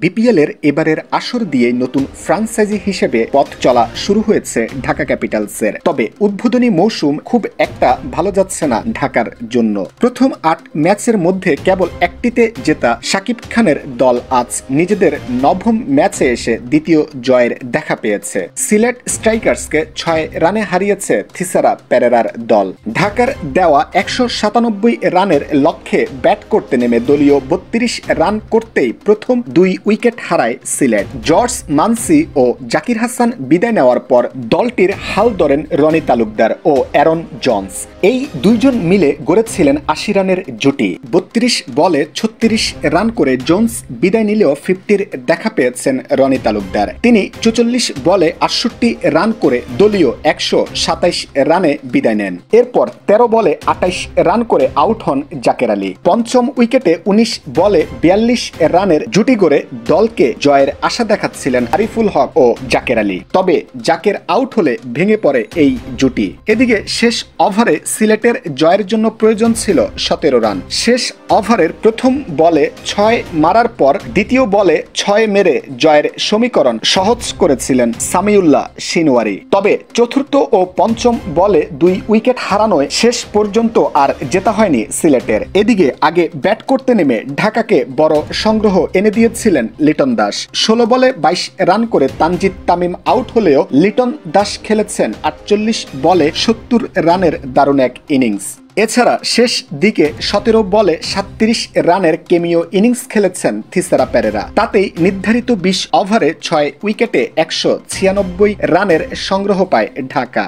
BPL এর এবারের আসর দিয়ে নতুন ফ্র্যাঞ্চাইজি হিসেবে পথ চলা শুরু হয়েছে ঢাকা ক্যাপিটালসের। তবে উদ্বোধনী মৌসুম খুব একটা ভালো যাচ্ছে না ঢাকার জন্য। প্রথম ৮ ম্যাচের মধ্যে কেবল একটিতে জেতা শাকিব খানের দল আজ নিজেদের নবম ম্যাচে এসে দ্বিতীয় জয়ের দেখা পেয়েছে। সিলেট স্ট্রাইকার্সকে ৬ রানে হারিয়েছে থিসারা পেরেরার দল। ঢাকার দেওয়া ১৯৭ রানের লক্ষ্যে ব্যাট করতে নেমে দলীয় ৩২ রান করতেই প্রথম ২ উইকেট হারায় সিলেট। জর্জ মানসি ও জাকির হাসান বিদায় নেওয়ার পর দলটির হাল ধরেন রনি তালুকদার ও অ্যারন জন্স। এই দুইজন মিলে গড়েছিলেন ৮০ রানের জুটি। ৩২ বলে ৩৬ রান করে জোন্স বিদায় নিলেও 50-র দেখা পেয়েছেন রনি তালুকদার। তিনি ৪৪ বলে ৬৮ রান করে দলীয় ১২৭ রানে বিদায় নেন। এরপর ১৩ বলে ২৮ রান করে আউট হন জাকের আলী। পঞ্চম উইকেটে ১৯ বলে ৪২ রানের জুটি গড়ে দলকে জয়ের আশা দেখাচ্ছিলেন আরিফুল হক ও জাকের আলী। তবে জাকের আউট হলে ভেঙে পড়ে এই জুটি। এদিকে শেষ ওভারে সিলেটের জয়ের জন্য প্রয়োজন ছিল ১৭ রান। শেষ ওভারের প্রথম বলে ৬ মারার পর দ্বিতীয় বলে ৬ মেরে জয়ের সমীকরণ সহজ করেছিলেন সামিউল্লাহ সিনওয়ারি। তবে চতুর্থ ও পঞ্চম বলে ২ উইকেট হারানোয় শেষ পর্যন্ত আর জেতা হয়নি সিলেটের। এদিকে আগে ব্যাট করতে নেমে ঢাকাকে বড় সংগ্রহ এনে দিয়েছিলেন লিটন দাস। ১৬ বলে ২২ রান করে তানজিদ তামিম আউট হলেও লিটন দাস খেলেছেন ৪৮ বলে ৭০ রানের দারুণ এক ইনিংস। এছাড়া শেষ দিকে ১৭ বলে ৩৭ রানের কেমিও ইনিংস খেলেছেন থিসারা পেরেরা। তাতেই নির্ধারিত ২০ ওভারে ৬ উইকেটে ১৯৬ রানের সংগ্রহ পায় ঢাকা।